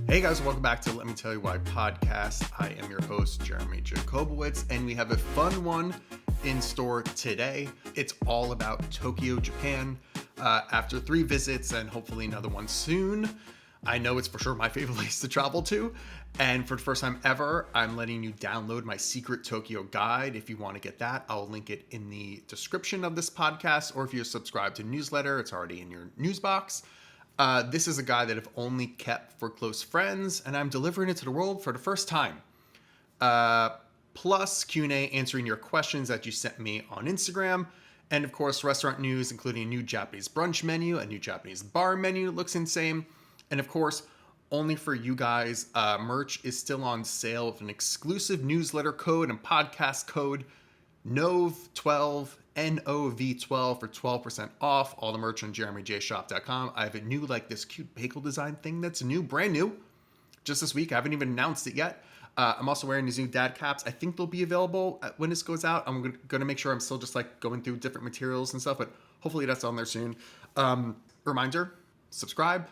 Hey guys, welcome back to Let Me Tell You Why podcast. I am your host, Jeremy Jacobowitz, and we have a fun one in store today. It's all about Tokyo, Japan. After 3 visits and hopefully another one soon, I know it's for sure my favorite place to travel to. And for the first time ever, I'm letting you download my secret Tokyo guide. If you want to get that, I'll link it in the description of this podcast, or if you're subscribed to the newsletter, it's already in your news box. This is a guide that I've only kept for close friends, and I'm delivering it to the world for the first time. Plus Q&A answering your questions that you sent me on Instagram. And of course, restaurant news, including a new Japanese brunch menu, a new Japanese bar menu that looks insane. And of course, only for you guys, merch is still on sale with an exclusive newsletter code and podcast code, NOV12, NOV12 for 12% off all the merch on jeremyjshop.com. I have a new, this cute bagel design thing that's new, brand new, just this week. I haven't even announced it yet. I'm also wearing these new dad caps. I think they'll be available when this goes out. I'm going to make sure I'm still just going through different materials and stuff, but hopefully that's on there soon. Reminder, subscribe,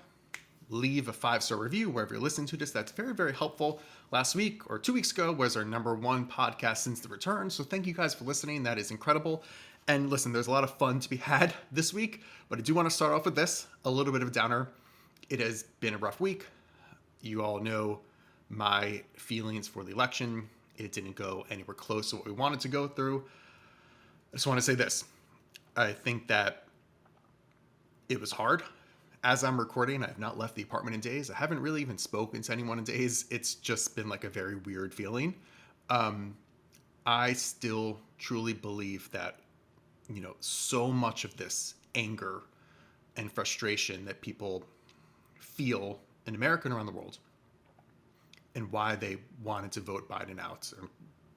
leave a 5-star review wherever you're listening to this. That's very, very helpful. Last week or 2 weeks ago was our #1 podcast since the return. So thank you guys for listening. That is incredible. And listen, there's a lot of fun to be had this week, but I do want to start off with this, a little bit of a downer. It has been a rough week. You all know my feelings for the election. It didn't go anywhere close to what we wanted to go through. I just want to say this. I think that it was hard. As I'm recording, I have not left the apartment in days. I haven't really even spoken to anyone in days. It's just been a very weird feeling. I still truly believe that, so much of this anger and frustration that people feel in America and around the world, and why they wanted to vote Biden out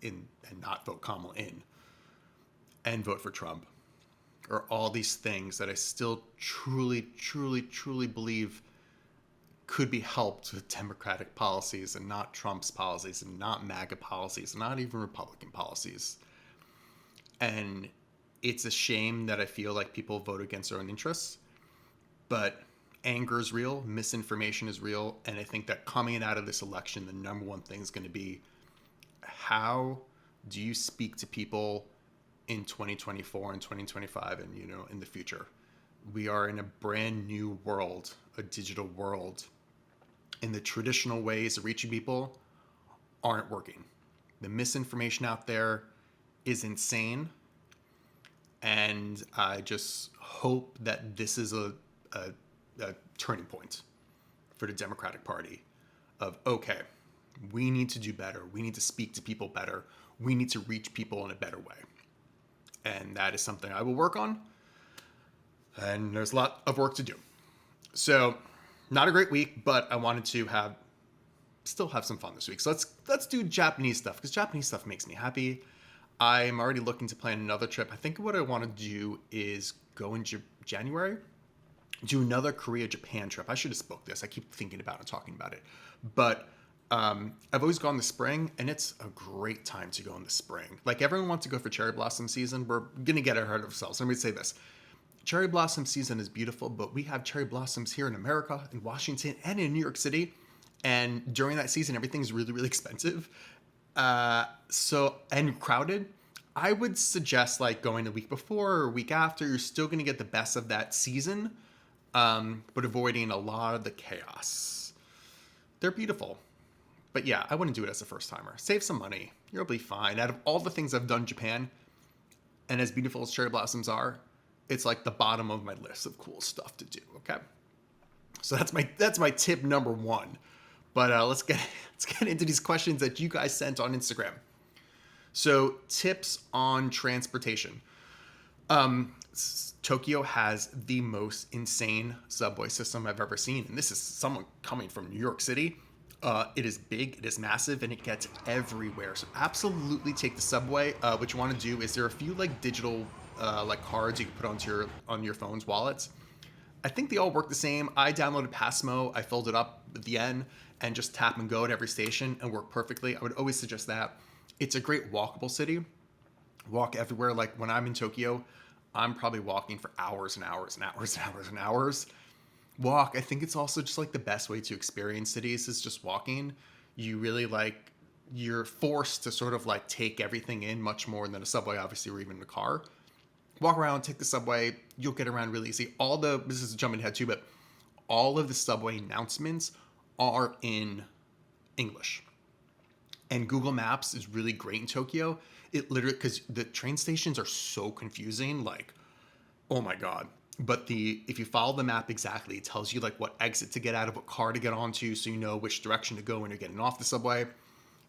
and not vote Kamala in and vote for Trump, are all these things that I still truly, truly, truly believe could be helped with Democratic policies and not Trump's policies and not MAGA policies, not even Republican policies. And it's a shame that I feel like people vote against their own interests, but anger is real, misinformation is real, and I think that coming out of this election, the #1 thing is going to be, how do you speak to people in 2024 and 2025 and, in the future? We are in a brand new world, a digital world, and the traditional ways of reaching people aren't working. The misinformation out there is insane, and I just hope that this is a turning point for the Democratic Party of, okay, we need to do better. We need to speak to people better. We need to reach people in a better way. And that is something I will work on. And there's a lot of work to do. So not a great week, but I wanted to still have some fun this week. So let's do Japanese stuff, because Japanese stuff makes me happy. I'm already looking to plan another trip. I think what I want to do is go in January, do another Korea-Japan trip. I should have spoke this. I keep thinking about it, talking about it. But I've always gone in the spring, and it's a great time to go in the spring. Everyone wants to go for cherry blossom season. We're going to get ahead of ourselves. Let me say this. Cherry blossom season is beautiful, but we have cherry blossoms here in America, in Washington, and in New York City. And during that season, everything's really, really expensive. And crowded. I would suggest going a week before or a week after. You're still going to get the best of that season, but avoiding a lot of the chaos. They're beautiful. But yeah, I wouldn't do it as a first timer. Save some money. You'll be fine. Out of all the things I've done in Japan, and as beautiful as cherry blossoms are, it's the bottom of my list of cool stuff to do. Okay. So that's my tip #1. But let's get into these questions that you guys sent on Instagram. So tips on transportation. Tokyo has the most insane subway system I've ever seen. And this is someone coming from New York City. It is big, it is massive, and it gets everywhere. So absolutely take the subway. What you want to do is there are a few digital cards you can put on your phone's wallets. I think they all work the same. I downloaded Passmo. I filled it up at the end and just tap and go at every station and work perfectly. I would always suggest that. It's a great walkable city. Walk everywhere. When I'm in Tokyo, I'm probably walking for hours and hours and hours and hours and hours. Walk. I think it's also just like the best way to experience cities is just walking. You really like, you're forced to sort of like take everything in much more than a subway, obviously, or even a car. Walk around, take the subway, you'll get around really easy. This is jumping ahead too, but all of the subway announcements are in English. And Google Maps is really great in Tokyo. It literally, because the train stations are so confusing, like, oh my God. But if you follow the map exactly, it tells you like what exit to get out of, what car to get onto, so you know which direction to go when you're getting off the subway.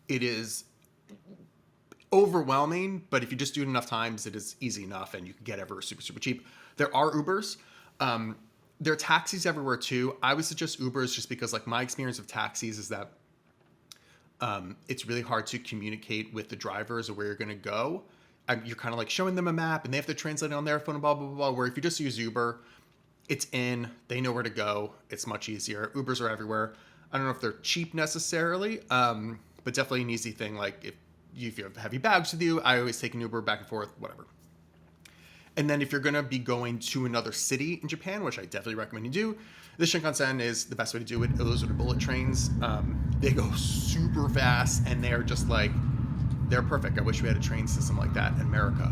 It is overwhelming, but if you just do it enough times, it is easy enough and you can get ever super, super cheap. There are Ubers. There are taxis everywhere too. I would suggest Ubers just because like my experience of taxis is that it's really hard to communicate with the drivers or where you're going to go. You're kind of like showing them a map and they have to translate it on their phone and blah, blah, blah, blah. Where if you just use Uber, it's in, they know where to go. It's much easier. Ubers are everywhere. I don't know if they're cheap necessarily, but definitely an easy thing. Like if you have heavy bags with you, I always take an Uber back and forth, whatever. And then if you're going to be going to another city in Japan, which I definitely recommend you do, the Shinkansen is the best way to do it. Those are the bullet trains. They go super fast and they're just like, they're perfect. I wish we had a train system like that in America.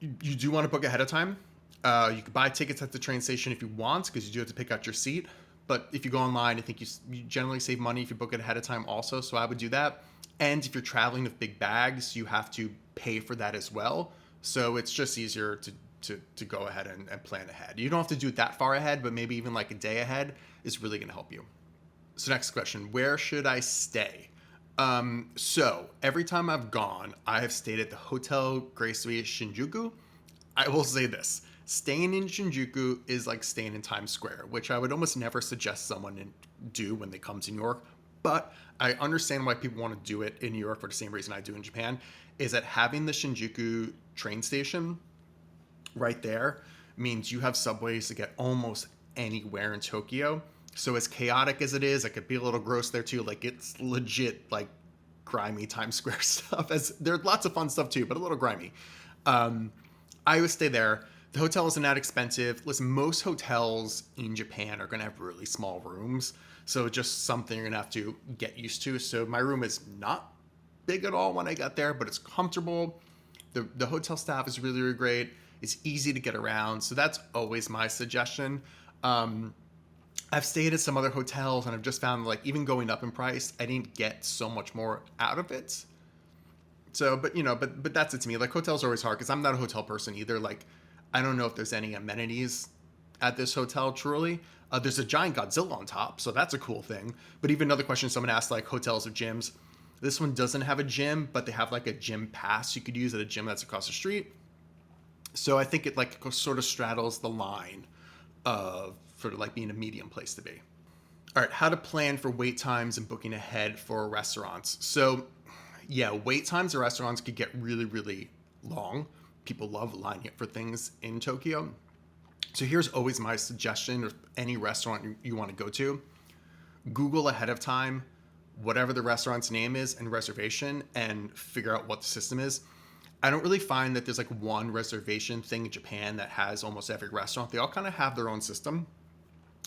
You do want to book ahead of time. You can buy tickets at the train station if you want, because you do have to pick out your seat. But if you go online, I think you generally save money if you book it ahead of time also. So I would do that. And if you're traveling with big bags, you have to pay for that as well. So it's just easier to go ahead and plan ahead. You don't have to do it that far ahead, but maybe even like a day ahead is really going to help you. So next question, where should I stay? So every time I've gone, I have stayed at the Hotel Graceway Shinjuku. I will say this, staying in Shinjuku is like staying in Times Square, which I would almost never suggest someone to do when they come to New York. But I understand why people want to do it in New York for the same reason I do in Japan, is that having the Shinjuku train station right there means you have subways to get almost anywhere in Tokyo. So as chaotic as it is, it could be a little gross there too. Like it's legit like grimy Times Square stuff. As there's lots of fun stuff too, but a little grimy. I would stay there. The hotel isn't that expensive. Listen, most hotels in Japan are going to have really small rooms. So just something you're going to have to get used to. So my room is not big at all when I got there, but it's comfortable. The hotel staff is really, really great. It's easy to get around. So that's always my suggestion. I've stayed at some other hotels and I've just found like even going up in price, I didn't get so much more out of it. So, but that's it to me. Like hotels are always hard because I'm not a hotel person either. Like, I don't know if there's any amenities at this hotel truly. There's a giant Godzilla on top, so that's a cool thing. But even another question someone asked, like hotels or gyms. This one doesn't have a gym, but they have like a gym pass you could use at a gym that's across the street. So I think it like sort of straddles the line of sort of like being a medium place to be. All right, how to plan for wait times and booking ahead for restaurants. So yeah, wait times at restaurants could get really, really long. People love lining up for things in Tokyo. So here's always my suggestion of any restaurant you want to go to. Google ahead of time whatever the restaurant's name is and reservation and figure out what the system is. I don't really find that there's like one reservation thing in Japan that has almost every restaurant. They all kind of have their own system.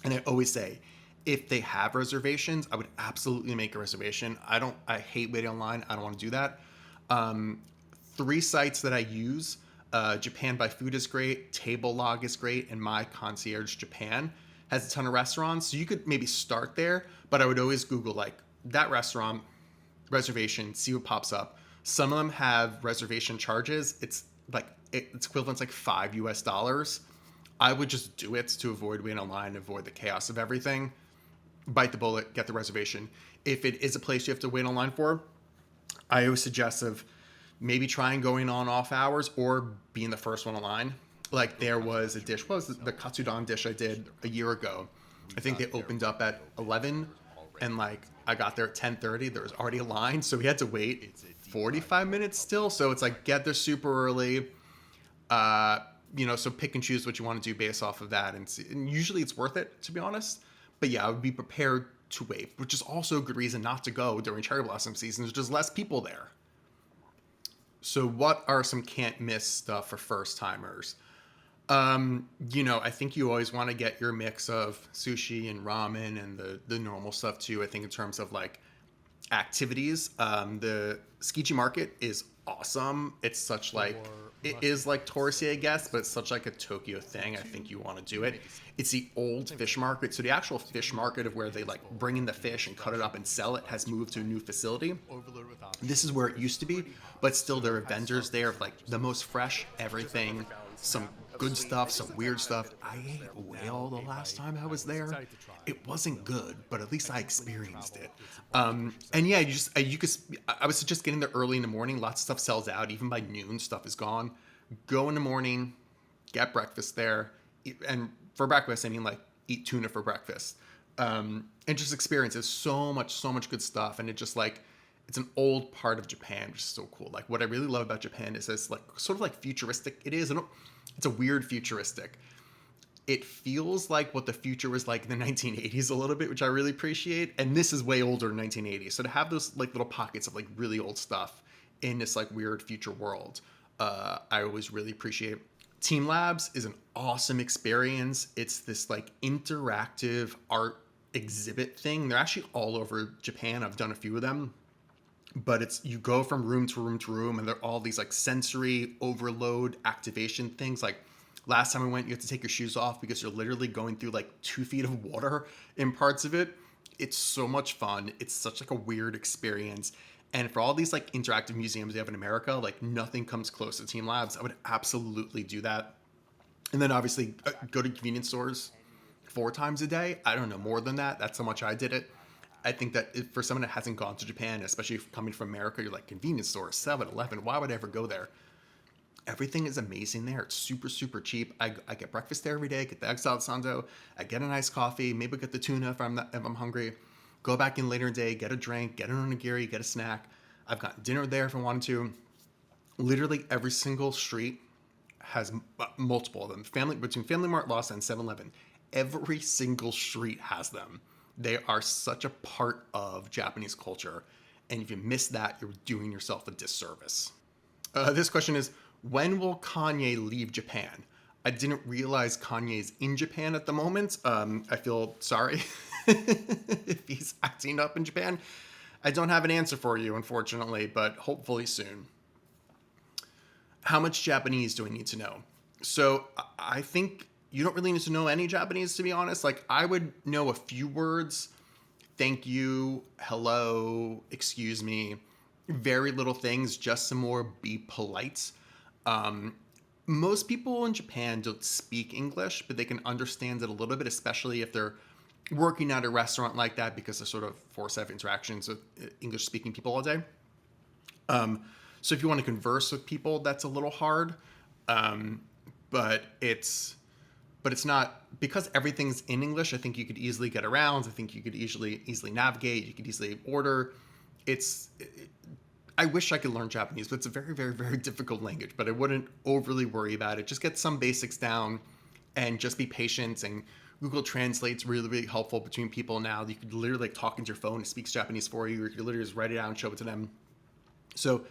And I always say, if they have reservations, I would absolutely make a reservation. I hate waiting online. I don't want to do that. 3 sites that I use, Japan by Food is great, Table Log is great, and My Concierge Japan has a ton of restaurants. So you could maybe start there, but I would always Google like that restaurant, reservation, see what pops up. Some of them have reservation charges. It's equivalent to like $5. I would just do it to avoid waiting online, avoid the chaos of everything. Bite the bullet, get the reservation. If it is a place you have to wait online for, I always suggest of maybe trying going on off hours or being the first one online. Like there was a dish, what was the katsudon dish I did a year ago? I think they opened up at 11 and like I got there at 10:30. There was already a line, so we had to wait 45 minutes still. So it's like get there super early. So pick and choose what you want to do based off of that. And usually it's worth it, to be honest. But yeah, I would be prepared to wait, which is also a good reason not to go during cherry blossom season. There's just less people there. So what are some can't miss stuff for first timers? I think you always want to get your mix of sushi and ramen and the normal stuff too. I think in terms of like activities, the Tsukiji Market is awesome. It's such like it is like touristy, I guess, but it's such like a Tokyo thing. I think you want to do it. It's the old fish market, so the actual fish market of where they like bring in the fish and cut it up and sell it has moved to a new facility. This is where it used to be, but still there are vendors there of like the most fresh everything, some good stuff, some weird stuff. I ate a whale the last time I was there. It wasn't good, but at least I experienced it. And yeah, you could. I was just getting there early in the morning. Lots of stuff sells out. Even by noon, stuff is gone. Go in the morning, get breakfast there, and for breakfast, I mean like eat tuna for breakfast. And just experience. There's so much good stuff, and it just like it's an old part of Japan, which is so cool. Like what I really love about Japan is this like sort of like futuristic. It is. It's a weird futuristic. It feels like what the future was like in the 1980s a little bit, which I really appreciate. And this is way older than 1980s. So to have those like little pockets of like really old stuff in this like weird future world, I always really appreciate. Team Labs is an awesome experience. It's this like interactive art exhibit thing. They're actually all over Japan. I've done a few of them, but it's you go from room to room to room, and they're all these like sensory overload activation things. Like last time I went, you have to take your shoes off because you're literally going through like 2 feet of water in parts of it. It's so much fun. It's such like a weird experience. And for all these like interactive museums we have in America, like nothing comes close to Team Labs. I would absolutely do that. And then obviously go to convenience stores 4 times a day. I don't know, more than that. That's how much I did it. I think that if, for someone that hasn't gone to Japan, especially coming from America, you're like convenience store, 7-Eleven, why would I ever go there? Everything is amazing there. It's super, super cheap. I get breakfast there every day. Get the egg salad sando. I get a nice coffee. Maybe get the tuna if I'm hungry. Go back in later in the day, get a drink, get an onigiri, get a snack. I've got dinner there if I wanted to. Literally every single street has multiple of them. Between Family Mart, Lawson, and 7-Eleven. Every single street has them. They are such a part of Japanese culture. And if you miss that, you're doing yourself a disservice. This question is, when will Kanye leave Japan? I didn't realize Kanye's in Japan at the moment. I feel sorry if he's acting up in Japan. I don't have an answer for you, unfortunately, but hopefully soon. How much Japanese do I need to know? So I think you don't really need to know any Japanese, to be honest. Like I would know a few words. Thank you, hello, excuse me, very little things, just some more be polite. Most people in Japan don't speak English, but they can understand it a little bit, especially if they're working at a restaurant like that because they're sort of forced to have interactions with English speaking people all day. So if you want to converse with people, that's a little hard. But it's not, because everything's in English. I think you could easily get around. I think you could easily navigate. You could easily order. I wish I could learn Japanese, but it's a very, very, very difficult language. But I wouldn't overly worry about it. Just get some basics down and just be patient. And Google Translate's really, really helpful between people now. You could literally like talk into your phone. It speaks Japanese for you. Or you could literally just write it out and show it to them. So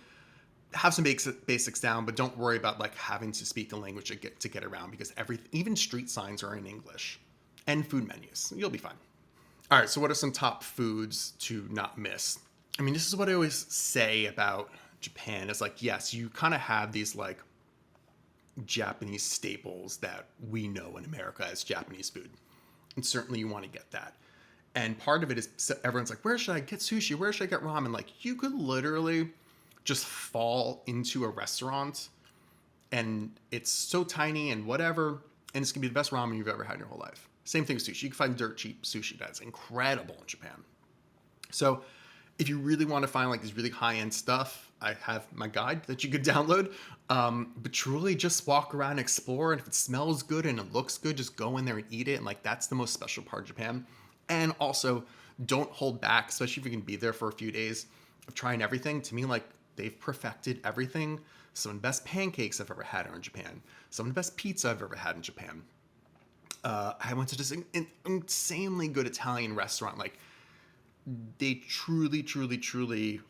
have some basics down, but don't worry about like having to speak the language to get around, because even street signs are in English and food menus. You'll be fine. All right. So what are some top foods to not miss? I mean, this is what I always say about Japan. It's like, yes, you kind of have these like Japanese staples that we know in America as Japanese food. And certainly you want to get that. And part of it is everyone's like, where should I get sushi? Where should I get ramen? Like you could literally just fall into a restaurant and it's so tiny and whatever, and it's gonna be the best ramen you've ever had in your whole life. Same thing with sushi. You can find dirt cheap sushi that's incredible in Japan. So if you really want to find like this really high-end stuff, I have my guide that you could download. But truly just walk around and explore. And if it smells good and it looks good, just go in there and eat it. And like that's the most special part of Japan. And also don't hold back, especially if you can be there for a few days, of trying everything. To me, like they've perfected everything. Some of the best pancakes I've ever had are in Japan. Some of the best pizza I've ever had in Japan. I went to this insanely good Italian restaurant. Like they truly, truly, truly,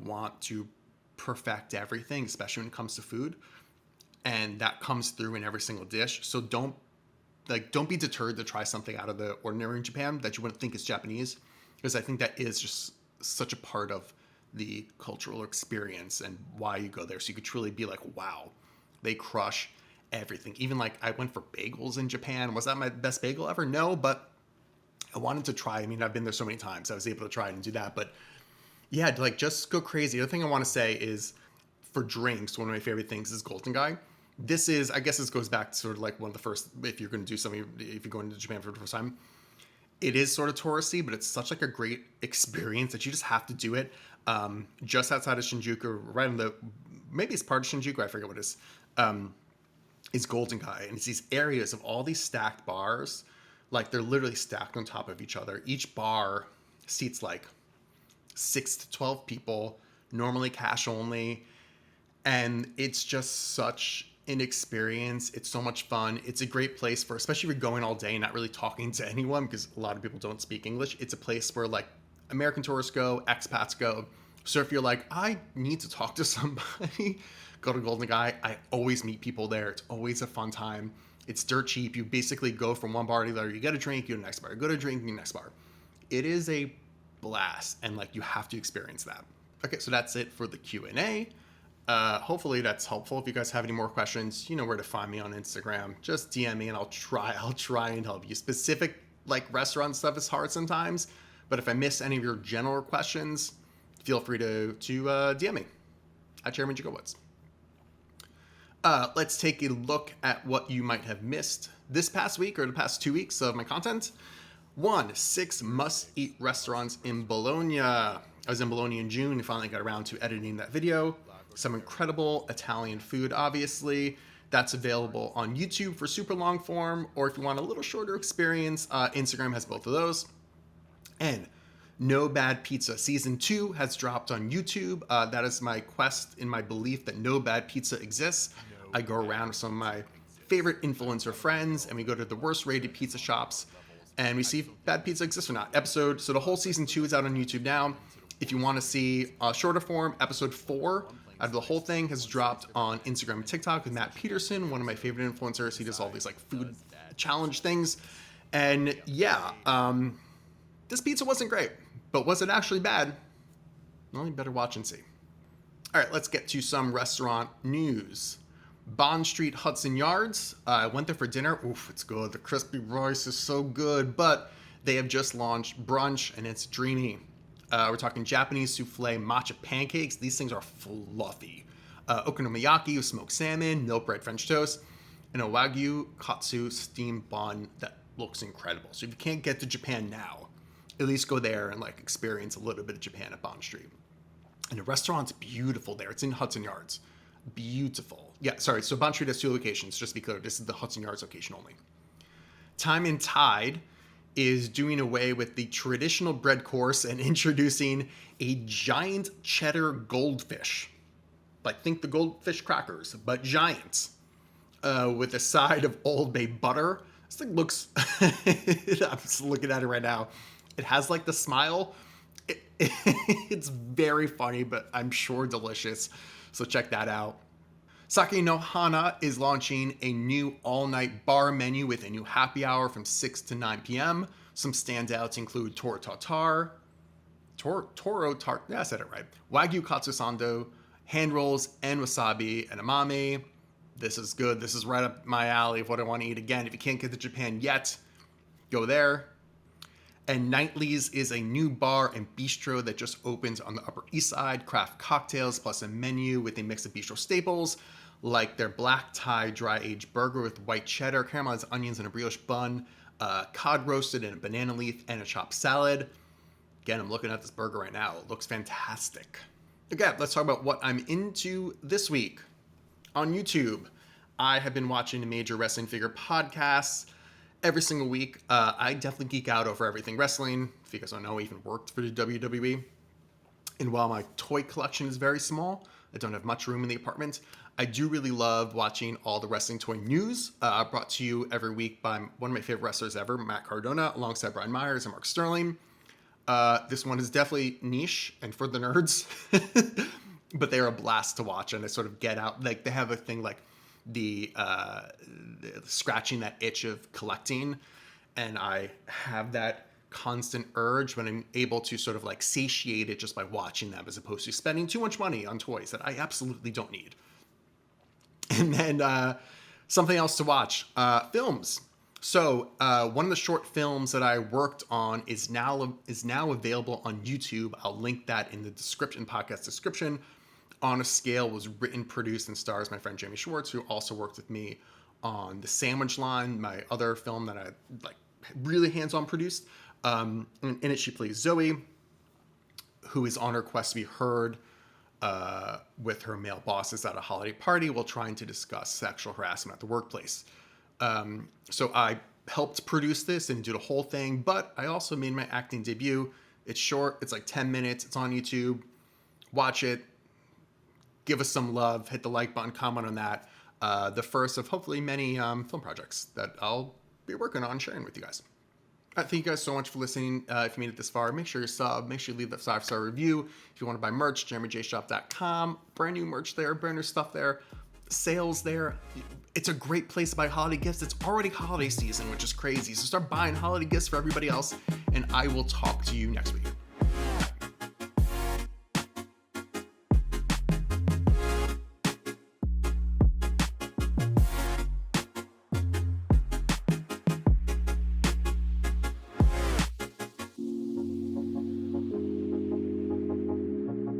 want to perfect everything, especially when it comes to food. and that comes through in every single dish. So don't be deterred to try something out of the ordinary in Japan that you wouldn't think is Japanese, because I think that is just such a part of the cultural experience and why you go there. So you could truly be like, wow, they crush everything. Even like I went for bagels in Japan. Was that my best bagel ever? No, but I wanted to try. I mean, I've been there so many times. I was able to try it and do that. But yeah, like just go crazy. The other thing I want to say is for drinks, one of my favorite things is Golden Guy. This is, I guess this goes back to sort of like one of the first, if you're going to do something, if you're going to Japan for the first time, it is sort of touristy, but it's such like a great experience that you just have to do it. Just outside of Shinjuku, right on the, maybe it's part of Shinjuku, I forget what it is Golden Guy. And it's these areas of all these stacked bars, like they're literally stacked on top of each other. Each bar seats like 6 to 12 people, normally cash only. And it's just such an experience. It's so much fun. It's a great place for, especially if you're going all day and not really talking to anyone, because a lot of people don't speak English. It's a place where like American tourists go, expats go. So if you're like, I need to talk to somebody, go to Golden Guy. I always meet people there. It's always a fun time. It's dirt cheap. You basically go from one bar to the other. You get a drink, you go to the next bar. You go to a drink, you go to the next bar. It is a blast, and like you have to experience that. Okay, so that's it for the Q&A. Hopefully that's helpful. If you guys have any more questions, you know where to find me on Instagram. Just DM me and I'll try and help you. Specific like restaurant stuff is hard sometimes, but if I miss any of your general questions, feel free to DM me at Jeremy Jacobowitz. Let's take a look at what you might have missed this past week or the past 2 weeks of my content. 1, 6 must-eat restaurants in Bologna. I was in Bologna in June and finally got around to editing that video. Some incredible Italian food, obviously. That's available on YouTube for super long form, or if you want a little shorter experience, Instagram has both of those. And No Bad Pizza Season 2 has dropped on YouTube. That is my quest in my belief that No Bad Pizza exists. I go around with some of my favorite influencer friends, and we go to the worst rated pizza shops, and we see if bad pizza exists or not. So the whole Season 2 is out on YouTube now. If you want to see a shorter form, episode 4 out of the whole thing has dropped on Instagram and TikTok with Matt Peterson, one of my favorite influencers. He does all these like food challenge things. And yeah, this pizza wasn't great, but was it actually bad? Well, you better watch and see. All right, let's get to some restaurant news. Bond Street Hudson Yards. I went there for dinner. Oof, it's good. The crispy rice is so good, but they have just launched brunch and it's dreamy. We're talking Japanese souffle matcha pancakes. These things are fluffy. Okonomiyaki with smoked salmon, milk bread French toast, and a Wagyu katsu steamed bun that looks incredible. So if you can't get to Japan now, at least go there and like experience a little bit of Japan at Bond Street. And the restaurant's beautiful there. It's in Hudson Yards. Beautiful. Yeah, sorry. So Bond Street has 2 locations. Just to be clear, this is the Hudson Yards location only. Time and Tide is doing away with the traditional bread course and introducing a giant cheddar goldfish. Like think the goldfish crackers, but giant. With a side of Old Bay butter. This thing looks, I'm just looking at it right now. It has like the smile. It's very funny, but I'm sure delicious. So check that out. Sake no Hana is launching a new all-night bar menu with a new happy hour from 6 to 9 p.m. Some standouts include Toro Tartar, yeah, I said it right, Wagyu Katsu Sando, hand rolls, and wasabi and amami. This is good. This is right up my alley of what I want to eat again. If you can't get to Japan yet, go there. And Knightley's is a new bar and bistro that just opened on the Upper East Side. Craft cocktails plus a menu with a mix of bistro staples like their black tie dry aged burger with white cheddar, caramelized onions, and a brioche bun, cod roasted in a banana leaf, and a chopped salad. Again, I'm looking at this burger right now. It looks fantastic. Okay, let's talk about what I'm into this week. On YouTube, I have been watching the Major Wrestling Figure podcasts every single week. I definitely geek out over everything wrestling. If you guys don't know, I even worked for the WWE. And while my toy collection is very small, I don't have much room in the apartment, I do really love watching all the wrestling toy news brought to you every week by one of my favorite wrestlers ever, Matt Cardona, alongside Brian Myers and Mark Sterling. This one is definitely niche and for the nerds, but they're a blast to watch, and they sort of get out. Like they have a thing like scratching that itch of collecting. And I have that constant urge when I'm able to sort of like satiate it just by watching them, as opposed to spending too much money on toys that I absolutely don't need. And then something else to watch, films. So one of the short films that I worked on is now available on YouTube. I'll link that in the podcast description. On a Scale was written, produced, and stars my friend Jamie Schwartz, who also worked with me on The Sandwich Line, my other film that I like really hands-on produced. In it, she plays Zoe, who is on her quest to be heard with her male bosses at a holiday party while trying to discuss sexual harassment at the workplace. So I helped produce this and do the whole thing, but I also made my acting debut. It's short. It's like 10 minutes. It's on YouTube. Watch it. Give us some love. Hit the like button. Comment on that. The first of hopefully many film projects that I'll be working on sharing with you guys. Thank you guys so much for listening. If you made it this far, make sure you sub. Make sure you leave that 5-star review. If you want to buy merch, jeremyjshop.com. Brand new merch there. Brand new stuff there. Sales there. It's a great place to buy holiday gifts. It's already holiday season, which is crazy. So start buying holiday gifts for everybody else. And I will talk to you next week.